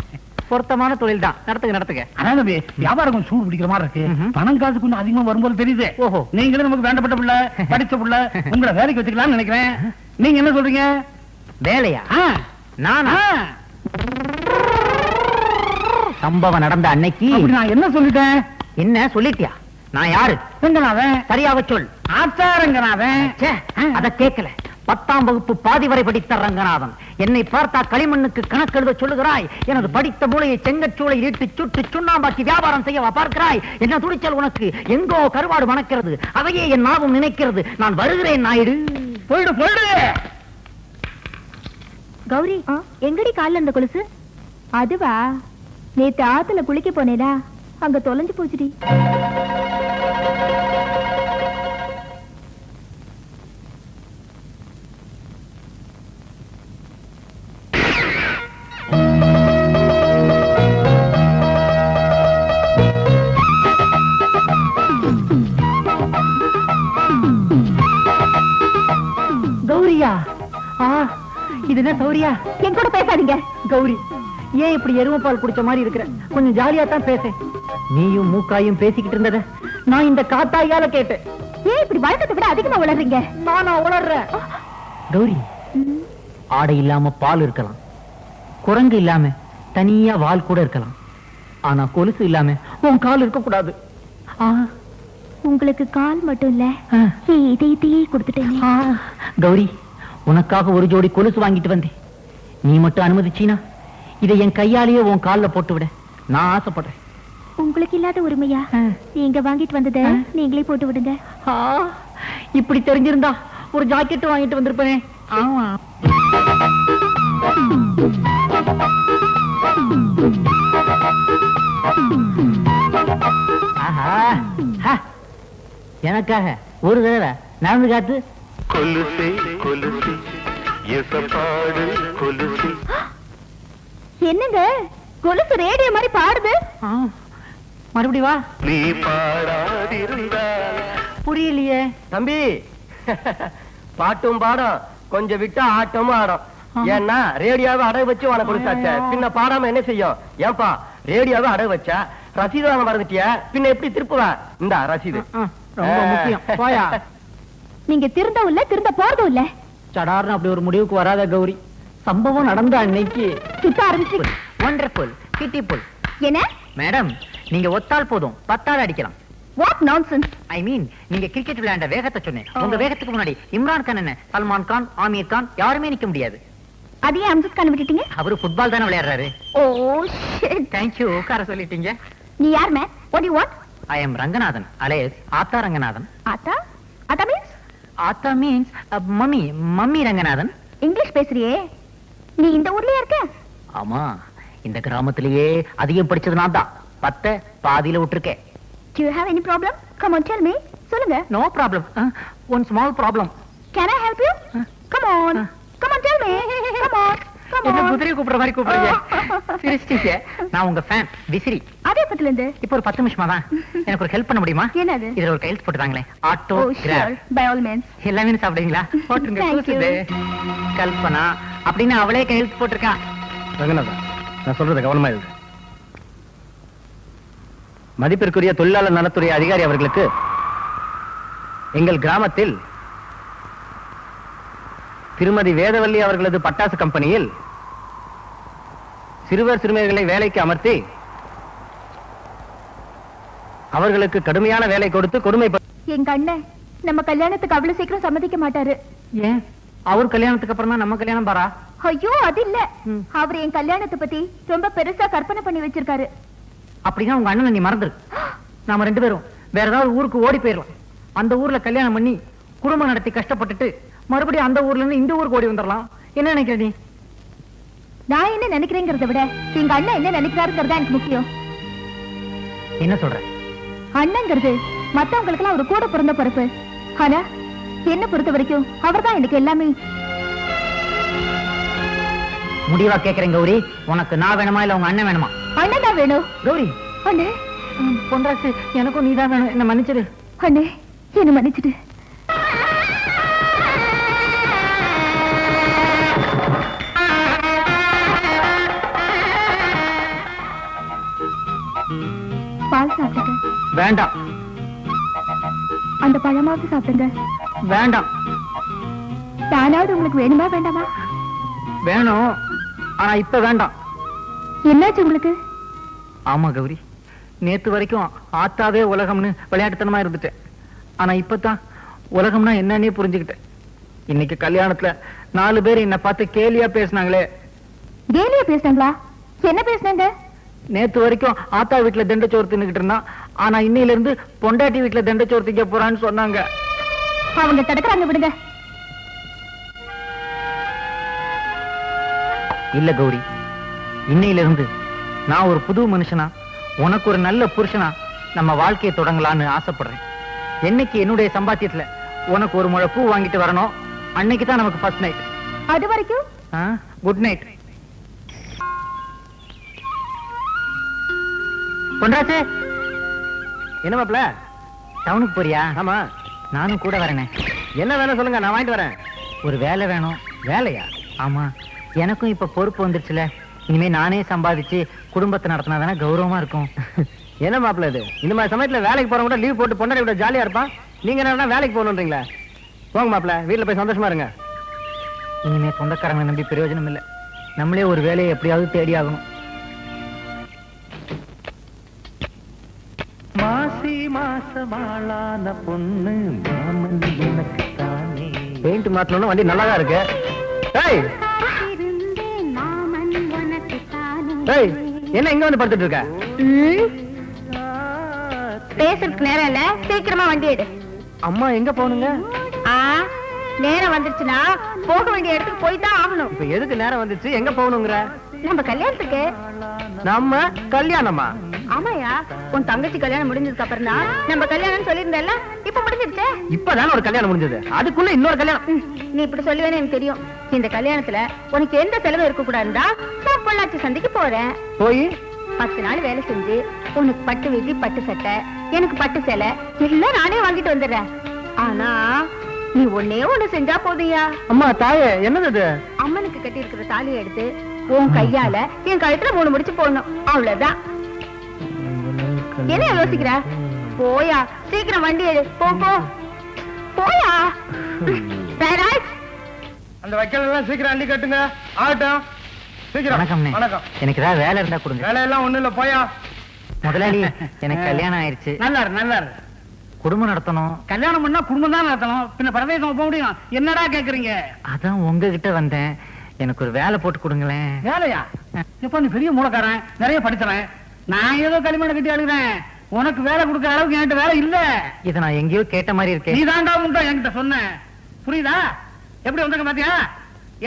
Speaker 4: பொருத்தமான தொழில் தான், நடத்துங்க.
Speaker 5: அதான் தம்பி, வியாபாரம் கொஞ்சம் சூடு பிடிக்கிற மாதிரி இருக்கு. பணம் காசு கொஞ்சம் அதிகமா வரும்போது தெரியுது.
Speaker 4: ஓஹோ,
Speaker 5: நீங்களும் நமக்கு வேண்டப்பட்ட பிள்ளை, படிச்ச பிள்ளை, உங்களை வேலைக்கு வச்சுக்கலாம்னு நினைக்கிறேன். நீங்க என்ன சொல்றீங்க?
Speaker 4: வேலையா? நானா? சம்பவம் நடந்த அன்னைக்கு
Speaker 5: நான் என்ன சொல்லிட்டேன்?
Speaker 4: என்ன சொல்லிட்டியா? நான் யாரு?
Speaker 5: ரங்கநாதன்.
Speaker 4: சரியாக சொல்.
Speaker 5: ஆச்சாரங்கநாதன்.
Speaker 4: அத கேட்கல. 10ஆம் வகுப்பு பாதி வரை படித்த ரங்கநாதன் என்னை பார்த்தா களிமண்ணுக்கு கணக்கெழுத சொல்லுகிறாய். எனது படித்த மூளையை செங்கச்சூளை இட்டு சுட்டு சுண்ணாம்பாக்கி வியாபாரம் செய்யவா பார்க்கிறாய்? என்ன துணிச்சல் உனக்கு? எங்கோ கருவாடு மணக்கிறது, அதையே என் நாவும் நினைக்கிறது. நான் வருகிறேன் நாயுடு.
Speaker 5: போயிடு.
Speaker 7: கௌரி, எங்கடி கால்ல இருந்த கொலுசு? அதுவா, நேத்து ஆத்துல குளிக்க போனேடா, அங்க தொலைஞ்சு போச்சுடி.
Speaker 4: கௌரியா? இது என்ன சௌரியா?
Speaker 7: என் கூட பேசாதீங்க.
Speaker 4: கௌரி, ஏன் இப்படி எருமை பால் குடிச்ச மாதிரி இருக்கிற? கொஞ்சம் ஜாலியா தான் பேச. நீயும் மூக்காயும் பேசிக்கிட்டு இருந்தத நான் இந்த காத்தாயால கேட்டேன்.
Speaker 7: ஏன் இப்படி வழக்கத்தை விட அதிகமா உளறீங்க?
Speaker 4: நானா உளறேன்? கௌரி, ஆடை இல்லாம பால் இருக்கலாம், குரங்கு இல்லாம தனியா வால் கூட இருக்கலாம். ஆனா கொலுசு இல்லாம உன் கால் இருக்க கூடாது.
Speaker 7: உங்களுக்கு கால் மட்டும் இல்ல, இதயத்தையே கொடுத்துட்டேன்.
Speaker 4: கௌரி, உனக்காக ஒரு ஜோடி கொலுசு வாங்கிட்டு வந்தேன். நீ மட்டும் அனுமதிச்சீனா இதை என் கையாலேயே உன் கால்ல போட்டு விட நான் ஆசைப்படுறேன்.
Speaker 7: உங்களுக்கு இல்லாத உரிமையா? நீங்க வாங்கிட்டு வந்தத நீங்களே போட்டு விடுங்க.
Speaker 4: இப்படி தெரிஞ்சிருந்தா ஒரு ஜாக்கெட் வாங்கிட்டு வந்திருப்பேன். ஆமா. எனக்காக ஒரு தடவை நடந்து காத்து.
Speaker 8: கொலுசே கொலுசே எசப்பாடு கொலுசே.
Speaker 7: என்னங்க கொலுசு ரேடியோ மாதிரி பாடுது?
Speaker 4: மறுபடி வா.
Speaker 8: நீ பாடாதிருந்தால்.
Speaker 4: புரியலையே
Speaker 3: தம்பி. பாட்டும் பாடம், கொஞ்சம் விட்டா ஆட்டமும் ஆடும். ஏன்னா ரேடியோவை அடகு வச்சு உனக்கு கொடுத்தாச்ச, பின்ன பாடாம என்ன செய்யும்? ஏன்பா ரேடியோவை அடகு வச்சா ரசீது வாங்க மறந்துட்டிய, பின்ன எப்படி திருப்புவ? இந்த ரசீது
Speaker 4: ரொம்ப முக்கியம். போயா.
Speaker 7: நீங்க திருந்தவும் இல்ல திருந்த போறதும் இல்ல.
Speaker 4: சடார்னு அப்படி ஒரு முடிவுக்கு வராத கௌரி. சம்பவம் நடந்த அன்னைக்கு
Speaker 7: சுத்த ஆரம்பிச்சு.
Speaker 4: Wonderful, beautiful.
Speaker 7: என்ன
Speaker 4: மேடம், நீங்க ஒத்தால் போதும் 10 ஆள் அடிக்கலாம்.
Speaker 7: What nonsense?
Speaker 4: ஐ மீன், நீங்க கிரிக்கெட் விளையாண்ட வேகத்தை சொன்னேன். உங்க வேகத்துக்கு முன்னாடி இம்ரான் கான் என்ன, சல்மான் கான், ஆமீர் கான் யாருமே நிக்க முடியாது.
Speaker 7: அதையே அம்ஜத் கான் விட்டுட்டீங்க?
Speaker 4: அவரு ஃபுட்பால் தானே விளையாடுறாரு.
Speaker 7: Oh shit.
Speaker 4: தேங்க்யூ, உட்கார சொல்லிட்டீங்க.
Speaker 7: நீ யார் man? What you want?
Speaker 4: I am Ranganathan, alias Aatha Ranganathan.
Speaker 7: ஆத்தா? ஆத்தா மீன்ஸ்?
Speaker 4: ஆத்தா means mummy, mummy Ranganathan.
Speaker 7: English பேசுறியே. நீ இந்த ஊர்லயே இருக்க?
Speaker 4: ஆமா, இந்த கிராமத்திலேயே அதிகம் படிச்சது நான் தான். 10 பாதியில விட்டுருக்கேன்.
Speaker 7: Do you have any problem? Come on, tell me. சொல்லுங்க.
Speaker 4: No problem. One small problem.
Speaker 7: Can I help you? Come on. Come on, tell me. Come on. Come
Speaker 4: என்ன
Speaker 7: on.
Speaker 4: குதிரையை கூப்பிடுற மாதிரி கூப்பிடுறீங்க? சிரிச்சிட்டீங்க. நான் உங்க ஃபேன் விசிறி.
Speaker 7: அதே பத்தில இருந்து.
Speaker 4: இப்போ ஒரு 10 நிமிஷமா தான். எனக்கு ஒரு ஹெல்ப் பண்ண முடியுமா?
Speaker 7: என்னது?
Speaker 4: இதுல ஒரு கையெழுத்து போட்டுதாங்களே. Auto
Speaker 7: Oh, sure.
Speaker 4: கிராப்.
Speaker 7: By all means.
Speaker 4: எல்லாமே சாப்பிடுவீங்களா? போட்டுருங்க.
Speaker 7: Thank you.
Speaker 4: கூசுது. கல்பனா அப்படின்னு அவளே கையெழுத்து போட்டிருக்கா.
Speaker 3: ரங்கநாதன், நான் சொல்றத கவனமா இருக்கு. மதிப்பிற்குரிய தொழிலாளர் நலத்துறை அதிகாரி அவர்களுக்கு எங்கள் கிராமத்தில் திருமதி வேதவல்லி அவர்களது பட்டாசு கம்பெனியில் சிறுவர் சிறுமியர்களை வேலைக்கு அமர்த்தி அவர்களுக்கு கடுமையான வேலை கொடுத்து கொடுமை.
Speaker 7: எங்க அண்ணன் நம்ம கல்யாணத்துக்கு அவ்வளவு சீக்கிரம் சம்மதிக்க மாட்டாரு.
Speaker 4: ஏன்? அவர் கல்யாணத்துக்கு அப்புறம் தான் நம்ம கல்யாணம் பாரா?
Speaker 7: ஐயோ அது இல்ல. அவர் என் கல்யாணத்தை பத்தி ரொம்ப பெருசா கற்பனை பண்ணி வச்சிருக்காரு.
Speaker 4: அப்படின்னா உங்க அண்ணனை நீ மறந்துரு. நாம 2 பேரும் வேற ஏதாவது ஊருக்கு ஓடி போயிடலாம். அந்த ஊர்ல கல்யாணம் பண்ணி குடும்பம் நடத்தி கஷ்டப்பட்டுட்டு மறுபடியும் அந்த ஊர்ல இருந்து இந்த ஊருக்கு ஓடி வந்துடலாம். என்ன நினைக்கிற நீ?
Speaker 7: நான் என்ன நினைக்கிறேங்கிறத விட எங்க அண்ணன் என்ன நினைக்கிறாருங்கிறதா எனக்கு முக்கியம்.
Speaker 4: என்ன சொல்ற?
Speaker 7: அண்ணங்கிறது மத்தவங்களுக்கு எல்லாம் ஒரு கூட பிறந்த பொறுப்பு. ஆனா என்ன பொறுத்த வரைக்கும் அவர்தான் எனக்கு எல்லாமே.
Speaker 4: முடிவா கேக்குறேன் கௌரி, உனக்கு நான் வேணுமா இல்ல உங்க அண்ணன் வேணுமா?
Speaker 7: அண்ணன் தான் வேணும்.
Speaker 4: கௌரி,
Speaker 7: அண்ணே
Speaker 4: பொண்டாச்சு எனக்கும் நீதான் வேணும். என்ன மன்னிச்சிடு.
Speaker 7: அண்ணே என்ன மன்னிச்சிடு. பால் சாப்பிடுங்க.
Speaker 4: வேண்டாம்.
Speaker 7: அந்த பழமாவது சாப்பிடுங்க.
Speaker 4: வேண்டாம்.
Speaker 7: தானாவது உங்களுக்கு வேணுமா வேண்டாமா?
Speaker 4: வேணும், ஆனா இப்ப வேண்டாம்.
Speaker 7: என்னாச்சு உங்களுக்கு?
Speaker 4: ஆமா கௌரி, நேத்து வரைக்கும் ஆத்தாவே உலகம்னு விளையாட்டுத்தனமா இருந்துட்டேன். ஆனா இப்பதான் உலகம்னா என்னன்னே புரிஞ்சுக்கிட்டேன். இன்னைக்கு கல்யாணத்துல 4 பேர் என்ன பார்த்து கேலியா பேசினாங்களே.
Speaker 7: கேலியா பேசினாங்களா? என்ன பேசினாங்க?
Speaker 4: நேத்து வரைக்கும் ஆத்தா வீட்டுல தண்டச்சோறு தின்னுகிட்டு இருந்தான். ஆனா இன்னையில இருந்து பொண்டாட்டி வீட்டுல தண்டச்சோறு திங்க போறான்னு சொன்னாங்க.
Speaker 7: அவங்க தடுக்கிறாங்க, விடுங்க.
Speaker 4: இல்ல கௌரி, இன்னையில இருந்து நான் ஒரு புது மனுஷனா, உனக்கு ஒரு நல்ல புருஷனா நம்ம வாழ்க்கையை தொடங்கலான்னு ஆசைப்படுறேன். என்னைக்கு என்னுடைய சம்பாத்தியத்துல உனக்கு ஒரு முழை பூ வாங்கிட்டு வரணும், அன்னைக்கு தான் நமக்கு ஃபர்ஸ்ட் நைட்.
Speaker 7: அது வரைக்கும்
Speaker 4: குட் நைட். பொன்ராஜே,
Speaker 3: என்ன மாப்ள,
Speaker 4: டவுனுக்கு போறியா?
Speaker 3: ஆமா.
Speaker 4: நானும் கூட வரேனே.
Speaker 3: என்ன வேணும் சொல்லுங்க, நான் வாங்கிட்டு வரேன்.
Speaker 4: ஒரு வேலை வேணும்.
Speaker 3: வேலையா?
Speaker 4: ஆமா, எனக்கும் இப்ப பொறுப்பு வந்துருச்சுல. இனிமே நானே சம்பாதிச்சு குடும்பத்தை நடத்தினா தானே கௌரவமா இருக்கும்.
Speaker 3: என்ன மாப்பிள்ள இது? இந்த மாதிரி சமயத்துல வேலைக்கு போறவங்க கூட லீவ் போட்டு பொண்டாட்டி கூட ஜாலியா இருப்பான். நீங்க என்ன வேலைக்கு போகணுன்றீங்களா? போங்க மாப்பிள்ள, வீட்டுல போய் சந்தோஷமா இருங்க.
Speaker 4: இனிமே சொந்தக்காரங்க நம்பி பிரயோஜனம் இல்ல. நம்மளே ஒரு வேலையை எப்படியாவது தேடி ஆகணும்.
Speaker 8: மாசி மாசமாளான பொண்ணு மாமன் எனக்கு தானே.
Speaker 3: பெயிண்ட் மாத்தணும்னா வண்டி நல்லா தான் இருக்கு. ஏய் ஏய், என்ன இங்க வந்து படுத்துட்டு இருக்க?
Speaker 7: பேசுறதுக்கு நேரம் இல்ல, சீக்கிரமா வண்டி எடு.
Speaker 3: அம்மா எங்க போகணுங்க?
Speaker 7: நேரம் வந்துருச்சுன்னா போக வேண்டிய இடத்துக்கு போய் தான் ஆகணும்.
Speaker 3: இப்ப எதுக்கு நேரம் வந்துச்சு, எங்க போகணுங்கிற?
Speaker 7: நம்ம கல்யாணத்துக்கு.
Speaker 3: நம்ம கல்யாணமா?
Speaker 7: ஆமாயா, உன் தங்கச்சி கல்யாணம் முடிஞ்சதுக்கு அப்புறம் தான் நம்ம கல்யாணம் சொல்லியிருந்தேல்ல, இப்ப முடிஞ்சிருச்சே.
Speaker 3: இப்பதானே ஒரு கல்யாணம் முடிஞ்சது, அதுக்குள்ள இன்னொரு கல்யாணம்.
Speaker 7: நீ இப்படி சொல்லுவேன்னு எனக்கு தெரியும். இந்த கல்யாணத்துல உனக்கு எந்த செலவு இருக்க கூடாதுன்னா நான் பொள்ளாச்சி சந்தைக்கு போறேன்.
Speaker 3: போய்
Speaker 7: 10 நாள் வேலை செஞ்சு உனக்கு பட்டு வேட்டி, பட்டு சட்டை, எனக்கு பட்டு சேலை எல்லாம் நானே வாங்கிட்டு வந்துடுறேன். ஆனா நீ ஒண்ணே ஒண்ணு செஞ்சா போதுயா.
Speaker 3: அம்மா தாயே, என்னது?
Speaker 7: அம்மனுக்கு கட்டி இருக்கிற தாலியை எடுத்து உன் கையால என் கழுத்துல 3 முடிச்சு போடணும், அவ்வளவுதான். என்ன யோசிக்கிற? போயா, சீக்கிரம் வண்டி எடு. போ போ போயா. பேராஜ்,
Speaker 5: அந்த வைக்கல் எல்லாம் சீக்கிரம் அள்ளி கட்டுங்க. ஆகட்டும், சீக்கிரம்.
Speaker 4: வணக்கம்ண்ணே.
Speaker 5: வணக்கம்.
Speaker 4: எனக்கு ஏதாவது வேலை இருந்தா கொடுங்க.
Speaker 5: வேலையெல்லாம் ஒண்ணும் இல்ல, போயா.
Speaker 4: முதலாளி, எனக்கு கல்யாணம் ஆயிருச்சு.
Speaker 5: நல்லா
Speaker 4: குடும்பம் நடத்தணும்.
Speaker 5: கல்யாணம் பண்ணா குடும்பம் தான் நடத்தணும், பின்ன பிரதேசம் போக முடியும். என்னடா கேக்குறீங்க?
Speaker 4: அதான் உங்ககிட்ட வந்தேன். எனக்கு ஒரு வேலை போட்டு கொடுங்களேன்.
Speaker 5: வேலையா? இப்ப நீ பெரிய மூலக்காரன், நிறைய படிச்சவன். நான் ஏதோ களிமண்ணை கட்டி அழுகிறேன். உனக்கு வேலை கொடுக்கற அளவுக்கு என்கிட்ட வேலை இல்ல.
Speaker 4: இதை நான் எங்கேயோ கேட்ட மாதிரி
Speaker 5: நீ
Speaker 4: இருக்கேன்.
Speaker 5: தாண்டா உண்டா என்கிட்ட சொன்ன. புரியுதா? எப்படி வந்தாங்க பாத்தியா?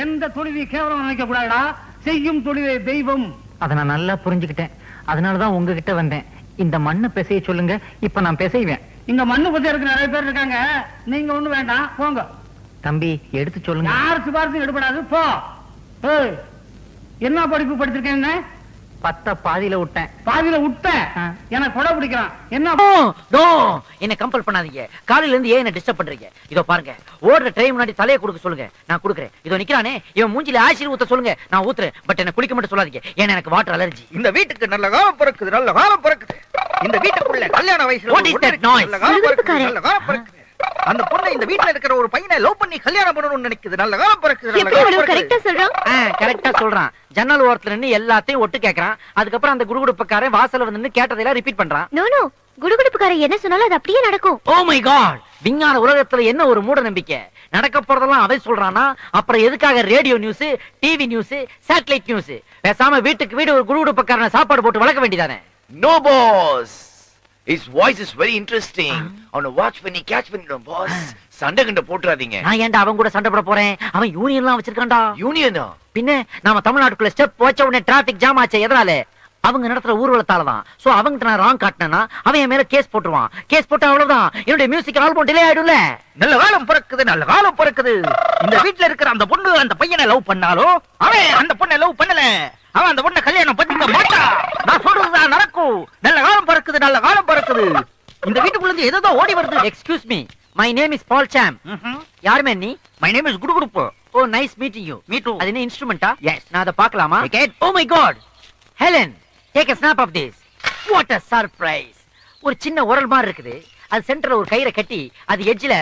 Speaker 5: எந்த தொழிலை கேவலம் நினைக்க கூடாதுடா. செய்யும் தொழிலே தெய்வம்.
Speaker 4: அதை நான் நல்லா புரிஞ்சுக்கிட்டேன். அதனாலதான் உங்ககிட்ட வந்தேன். இந்த மண்ணை பிசைய சொல்லுங்க, இப்ப நான் பிசைவேன்.
Speaker 5: இங்க மண்ணு பத்தி இருக்கு, நிறைய பேர் இருக்காங்க. நீங்க ஒண்ணு வேண்டாம், போங்க.
Speaker 4: தம்பி, எடுத்து சொல்லுங்க.
Speaker 5: யார் சிபாரிசும் எடுபடாது, போ. ஏய், என்ன படிப்பு படிச்சிருக்கேன்?
Speaker 4: 10 பாதியில விட்டேன்.
Speaker 5: பாதியில விட்ட
Speaker 4: ஆ.
Speaker 5: எனக்கு கொடை பிடிக்கிறான். என்ன
Speaker 3: என்ன கம்பல் பண்ணாதீங்க. காலையில இருந்து ஏன் என்ன டிஸ்டர்ப் பண்றீங்க? இதோ பாருங்க, ஓடுற டைம் முன்னாடி தலையை கொடுக்க சொல்லுங்க, நான் கொடுக்குறேன். இதோ நிக்கிறானே, இவன் மூஞ்சில ஆசிரியர் ஊத்த சொல்லுங்க, நான் ஊத்துறேன். பட் என்ன குளிக்க மட்டும் சொல்லாதீங்க, ஏன்னா எனக்கு வாட்டர் அலர்ஜி.
Speaker 9: இந்த வீட்டுக்கு நல்ல காலம் பிறக்குது, நல்ல காலம் பிறக்குது. இந்த வீட்டுக்குள்ள கல்யாண வயசுல
Speaker 3: What is that noise?
Speaker 9: நல்ல காலம் பிறக்குது, நல்ல காலம் பிறக்குது. அந்த பொண்ணு இந்த வீட்டுல இருக்கிற ஒரு பையனை லவ் பண்ணி கல்யாணம் பண்ணணும்னு நினைக்குது. நல்ல காலம் பிறக்குது, நல்ல காலம் பிறக்குது.
Speaker 3: கரெக்டா சொல்றான். ஜன்னல் ஓரத்துல நின்னு எல்லாத்தையும் ஒட்டு கேக்குறான். அதுக்கப்புறம் அந்த குடுகுடுப்புக்காரன் வாசல்ல வந்து நின்னு கேட்டதெல்லாம் ரிப்பீட் பண்றான்.
Speaker 7: நோ குடுகுடுப்புக்காரன் என்ன சொன்னாலும் அது அப்படியே நடக்கும்.
Speaker 3: ஓ மை காட், விஞ்ஞான உலகத்துல என்ன ஒரு மூட நம்பிக்கை. நடக்க போறதெல்லாம் அவன் சொல்றானா, அப்புறம் எதுக்காக radio news, TV news, satellite news? பேசாம வீட்டுக்கு வீடு ஒரு குடுகுடுப்புக்காரனை சாப்பாடு போட்டு வளர்க்க வேண்டியதானே?
Speaker 9: No boss. His voice is very interesting. அவனை watch பண்ணி catch பண்ணிடும் boss. சண்டை கண்ட போட்டுறாதீங்க.
Speaker 3: நான் ஏன்டா அவன் கூட சண்டை போட போறேன்? அவன் யூனியன்லாம் வச்சிருக்கான்டா.
Speaker 9: யூனியனா?
Speaker 3: பின்ன நாம தமிழ்நாட்டுக்குள்ள ஸ்டெப் வச்ச உடனே டிராபிக் ஜாம் ஆச்சு. எதனால? அவங்க நடத்துற ஊர்வலத்தாலதான். சோ அவங்க நான் ராங் காட்டினா அவன் என் மேல கேஸ் போட்டுருவான். கேஸ் போட்டா அவ்வளவுதான், என்னுடைய மியூசிக் ஆல்பம் டிலே ஆயிடும்ல.
Speaker 9: நல்ல காலம் பிறக்குது, நல்ல காலம் பிறக்குது. இந்த வீட்டுல இருக்கிற அந்த பொண்ணு அந்த பையனை லவ் பண்ணாலோ, அவன் அந்த பொண்ணை லவ் பண்ணல. அவன் அந்த பொண்ணை கல்யாணம் பண்ணிக்க மாட்டான். நான் சொல்றதுதான் நடக்கும். நல்ல காலம் பிறக்குது, நல்ல காலம் பிறக்குது. இந்த வீட்டுக்குள்ள இருந்து ஏதோ ஓடி வருது.
Speaker 3: Excuse me, my name is Paul Sam. யாருமே நீ?
Speaker 9: மை நேம் இஸ் குடுகுடுப்பு.
Speaker 3: Oh nice meeting you.
Speaker 9: Me too.
Speaker 3: அது என்ன இன்ஸ்ட்ருமெண்டா?
Speaker 9: Yes.
Speaker 3: நான் அதை பார்க்கலாமா?
Speaker 9: Again.
Speaker 3: Oh my God, Helen, take a snap of this. What a surprise. ஒரு சின்ன உரல் மாதிரி இருக்குது. அது சென்டர்ல ஒரு கயிறை கட்டி, அது எட்ஜ்ல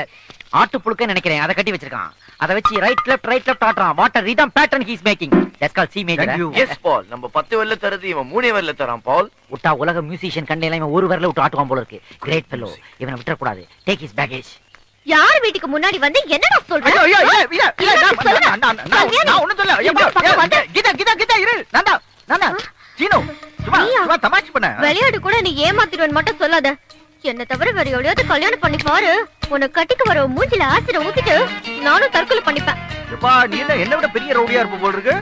Speaker 3: ஆட்டு புழுக்க நினைக்கிறேன், அதை கட்டி வச்சிருக்கான். அதை வச்சு ரைட் லெஃப்ட் ஆட்றான். What a rhythm pattern he is making. That's called C major.
Speaker 9: Yes Paul, நம்ம 10 வரல தரது இவன் 3 வரல தரான் Paul.
Speaker 3: விட்டா உலக மியூசிஷியன் கண்டையில இவன் ஒரு வரல விட்டு ஆட்டுவான் போல இருக்கு. கிரேட் ஃபெல்லோ, இவனை விட்டுற கூடாது. Take his package.
Speaker 7: யார் வீட்டுக்கு முன்னாடி வந்து என்னடா சொல்ற?
Speaker 9: ஐயோ ஐயோ நான் ஒண்ணும் சொல்ல. கீதா இரு. நான்டா சீனு, சும்மா தமாஷ் பண்ண.
Speaker 7: விளையாடு கூட நீ ஏமாத்திடுவேன் மட்டும் சொல்லாத. என்ன தவிர வேற எவ்வளவு கல்யாணம் பண்ணி பாரு. உன்னை கட்டிக்கு வர மூஞ்சில ஆசிர ஊத்திட்டு நானும் தற்கொலை பண்ணிப்பேன்.
Speaker 9: எப்பா நீ என்ன விட பெரிய ரவுடியா இருப்ப போல இருக்கு.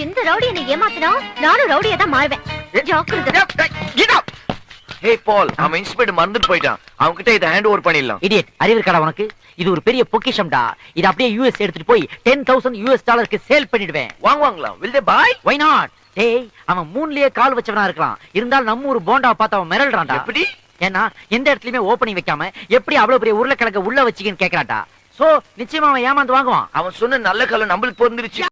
Speaker 7: எந்த ரவுடி என்னை ஏமாத்தினா நானும் ரவுடியா தான் மாறுவேன். ஜாக்கிரதை.
Speaker 9: கீதா, ஹே பால், அவன் இன்ஸ்பெக்டர் மறந்துட்டு போயிட்டான். அவன் கிட்ட இதை ஹேண்ட் ஓவர் பண்ணிடலாம்.
Speaker 3: இடியட், அறிவு இருக்காடா உனக்கு? இது ஒரு பெரிய பொக்கிஷம்டா. இது அப்படியே யூஎஸ் எடுத்துட்டு போய் $10,000 சேல் பண்ணிடுவேன்.
Speaker 9: வாங்குவாங்களா? will they buy?
Speaker 3: Why not? டேய், அவன் மூணுலயே கால் வச்சவனா இருக்கலாம். இருந்தாலும் நம்ம ஒரு போண்டா பார்த்து அவன் மிரள்றான்டா.
Speaker 9: எப்படி?
Speaker 3: ஏன்னா எந்த இடத்துலயுமே ஓபனிங் வைக்காம எப்படி அவ்வளவு பெரிய உருளைக்கிழங்க உள்ள வச்சிக்கன்னு கேக்குறான்டா. சோ நிச்சயமா அவன் ஏமாந்து வாங்குவான்.
Speaker 9: அவன் சொன்ன நல்ல காலம் நம்மளுக்கு பொருந்துருச்சு.